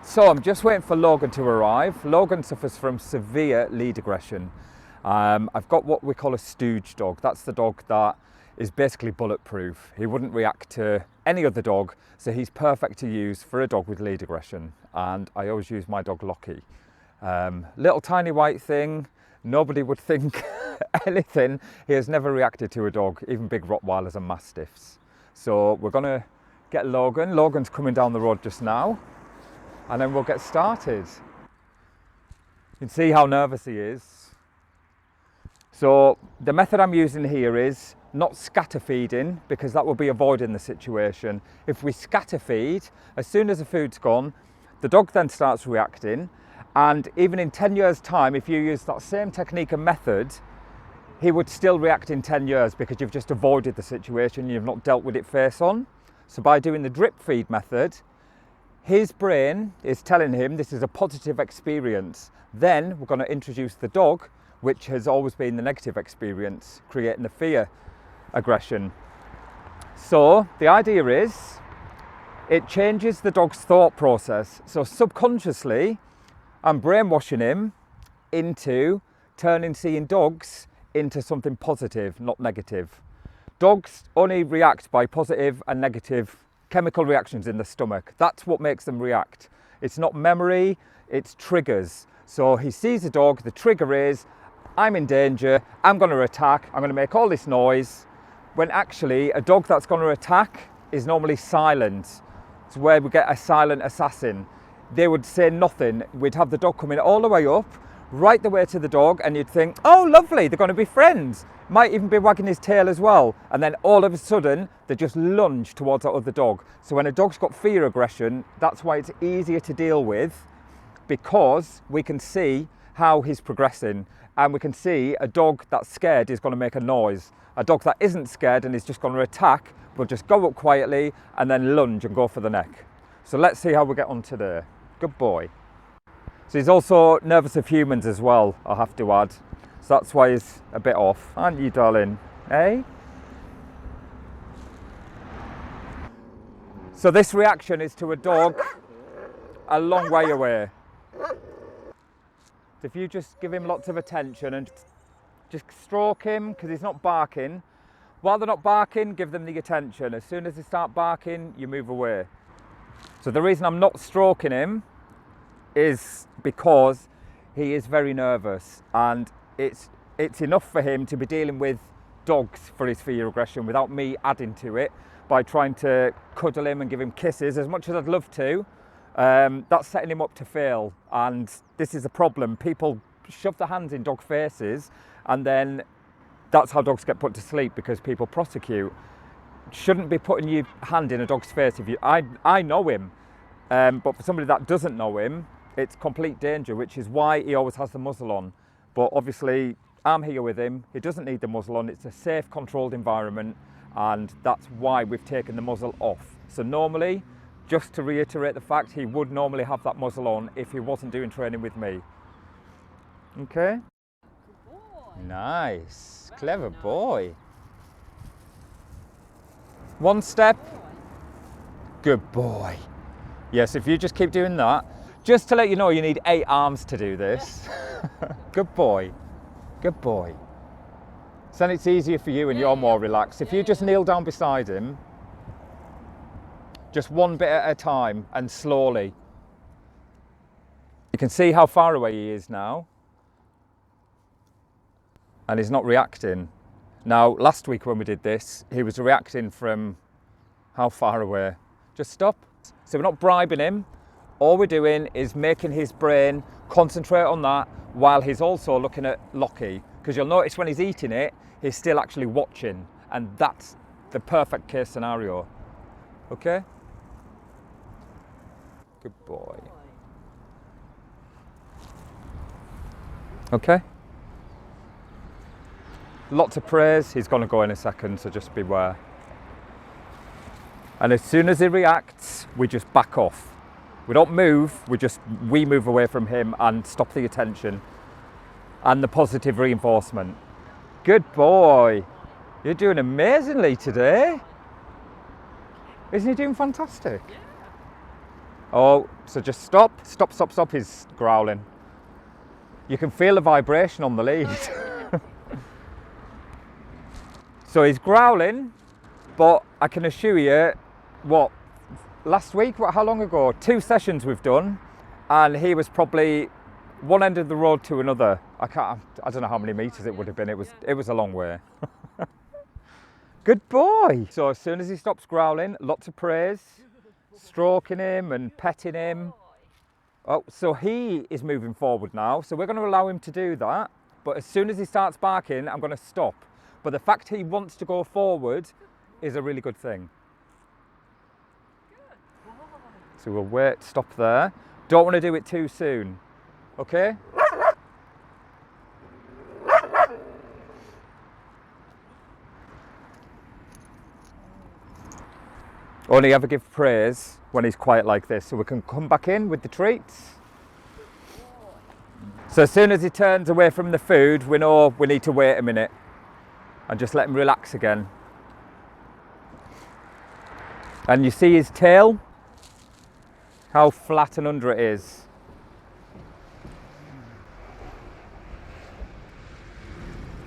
So I'm just waiting for Logan to arrive. Logan suffers from severe lead aggression. I've got what we call a stooge dog. That's the dog that is basically bulletproof. He wouldn't react to any other dog, so he's perfect to use for a dog with lead aggression. And I always use my dog Lockie. Little tiny white thing, nobody would think anything. He has never reacted to a dog, even big Rottweilers and Mastiffs. So we're gonna get Logan. Logan's coming down the road just now, and then we'll get started. You can see how nervous he is. So the method I'm using here is not scatter feeding, because that will be avoiding the situation. If we scatter feed, as soon as the food's gone, the dog then starts reacting, and even in 10 years time, if you use that same technique and method, he would still react in 10 years because you've just avoided the situation, you've not dealt with it face on. So by doing the drip feed method, his brain is telling him this is a positive experience. Then we're going to introduce the dog, which has always been the negative experience, creating the fear aggression. So the idea is it changes the dog's thought process. So subconsciously, I'm brainwashing him into seeing dogs into something positive, not negative. Dogs only react by positive and negative chemical reactions in the stomach. That's what makes them react. It's not memory, it's triggers. So he sees a dog, the trigger is, I'm in danger, I'm going to attack, I'm going to make all this noise, when actually a dog that's going to attack is normally silent. It's where we get a silent assassin. They would say nothing. We'd have the dog coming all the way up, right the way to the dog, and you'd think, oh lovely, they're going to be friends. Might even be wagging his tail as well. And then all of a sudden, they just lunge towards that other dog. So when a dog's got fear aggression, that's why it's easier to deal with, because we can see how he's progressing. And we can see a dog that's scared is going to make a noise. A dog that isn't scared and is just going to attack will just go up quietly and then lunge and go for the neck. So let's see how we get on today. Good boy. So he's also nervous of humans as well, I have to add. So that's why he's a bit off, aren't you, darling? Eh? So this reaction is to a dog a long way away. If you just give him lots of attention and just stroke him, because he's not barking. While they're not barking, give them the attention. As soon as they start barking, you move away. So the reason I'm not stroking him is because he is very nervous, and it's enough for him to be dealing with dogs for his fear aggression without me adding to it by trying to cuddle him and give him kisses. As much as I'd love to, that's setting him up to fail, and this is a problem. People shove their hands in dog faces, and then that's how dogs get put to sleep, because people prosecute. Shouldn't be putting your hand in a dog's face. I know him, but for somebody that doesn't know him, it's complete danger, which is why he always has the muzzle on. But obviously I'm here with him, he doesn't need the muzzle on. It's a safe, controlled environment, and that's why we've taken the muzzle off. So normally, just to reiterate the fact, he would normally have that muzzle on if he wasn't doing training with me. Okay? Nice, clever boy. One step. Good boy. Yes, if you just keep doing that. Just to let you know, you need 8 arms to do this. Good boy. Good boy. So then it's easier for you and you're more relaxed. If you just kneel down beside him, just one bit at a time and slowly. You can see how far away he is now. And he's not reacting. Now, last week when we did this, he was reacting from how far away? Just stop. So we're not bribing him. All we're doing is making his brain concentrate on that while he's also looking at Lockie. Because you'll notice when he's eating it, he's still actually watching. And that's the perfect case scenario. Okay? Good boy. Okay? Lots of praise. He's going to go in a second, so just beware. And as soon as he reacts, we just back off. We don't move, we move away from him and stop the attention and the positive reinforcement. Good boy. You're doing amazingly today. Isn't he doing fantastic? Oh, so just stop, stop, stop, stop, he's growling. You can feel the vibration on the lead. So he's growling, but I can assure you, last week, how long ago? 2 sessions we've done, and he was probably one end of the road to another. I don't know how many meters it would have been. It was a long way. Good boy. So as soon as he stops growling, lots of praise, stroking him and petting him. Oh, so he is moving forward now. So we're going to allow him to do that. But as soon as he starts barking, I'm going to stop. But the fact he wants to go forward is a really good thing. So we'll wait, stop there. Don't want to do it too soon. Okay? Only ever give praise when he's quiet like this, so we can come back in with the treats. So as soon as he turns away from the food, we know we need to wait a minute and just let him relax again. And you see his tail? How flat and under it is.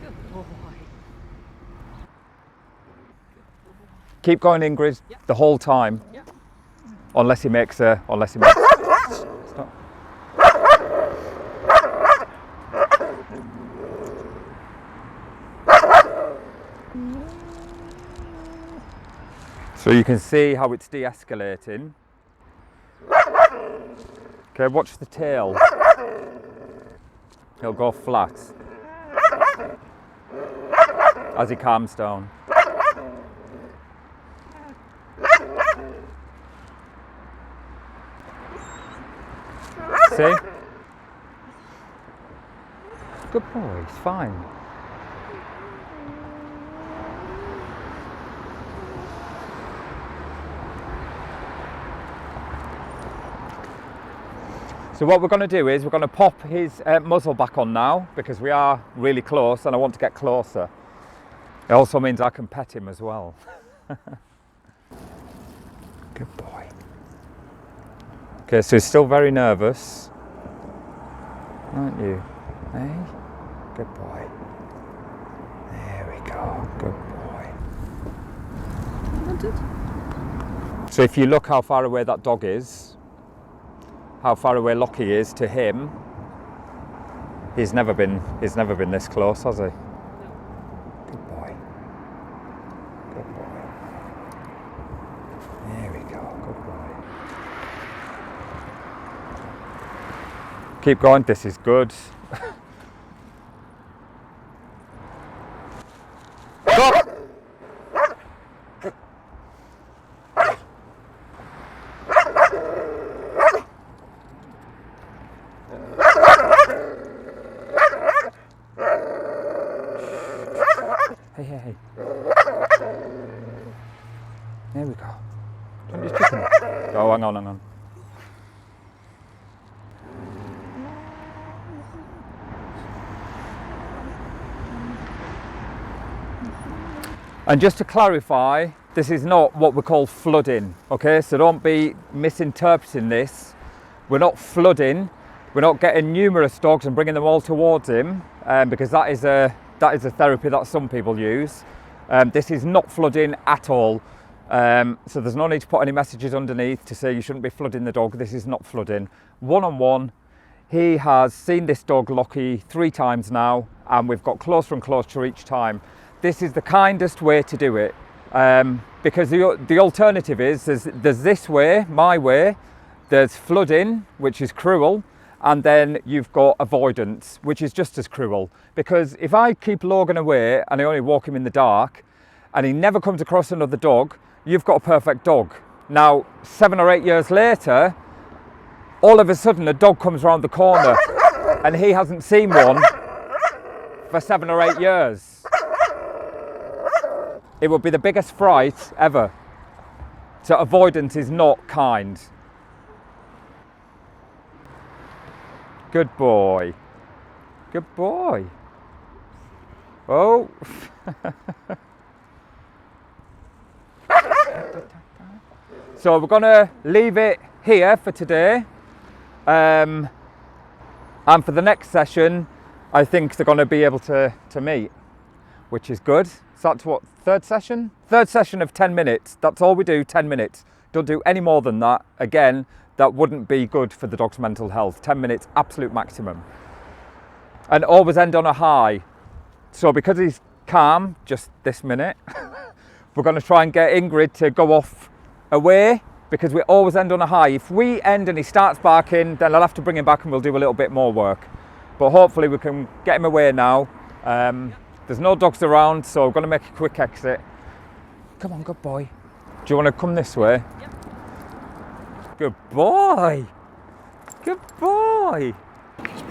Good boy. Keep going, Ingrid, Yep. the whole time. Yep. Unless he makes. Stop. So you can see how it's de-escalating. Okay, watch the tail. He'll go flat as he calms down. See? Good boy, he's fine. So what we're going to do is we're going to pop his muzzle back on now, because we are really close and I want to get closer. It also means I can pet him as well. Good boy. Okay, so he's still very nervous, aren't you? Hey? Good boy. There we go. Good boy. So if you look how far away that dog is, how far away Lockie is to him, he's never been this close, has he? No. Good boy. Good boy. There we go. Good boy. Keep going. This is good. Stop! Hey. There we go. Don't just chicken. Oh, hang on. And just to clarify, this is not what we call flooding, okay? So don't be misinterpreting this. We're not flooding. We're not getting numerous dogs and bringing them all towards him, because that is a therapy that some people use. This is not flooding at all. So there's no need to put any messages underneath to say you shouldn't be flooding the dog. This is not flooding. One-on-one, he has seen this dog, Lockie, 3 times now, and we've got closer and closer each time. This is the kindest way to do it, because the alternative is there's this way, my way, there's flooding, which is cruel, and then you've got avoidance, which is just as cruel. Because if I keep Logan away and I only walk him in the dark and he never comes across another dog, you've got a perfect dog. Now, 7 or 8 years later, all of a sudden a dog comes around the corner and he hasn't seen one for 7 or 8 years. It would be the biggest fright ever. So avoidance is not kind. Good boy. Good boy. Oh. So we're going to leave it here for today. And for the next session, I think they're going to be able to meet, which is good. So that's what, third session? Third session of 10 minutes. That's all we do, 10 minutes. Don't do any more than that. Again, that wouldn't be good for the dog's mental health. 10 minutes, absolute maximum. And always end on a high. So because he's calm just this minute, we're going to try and get Ingrid to go off away, because we always end on a high. If we end and he starts barking, then I'll have to bring him back and we'll do a little bit more work. But hopefully we can get him away now. There's no dogs around, so we're going to make a quick exit. Come on, good boy. Do you want to come this way? Yep. Good boy. Good boy. He's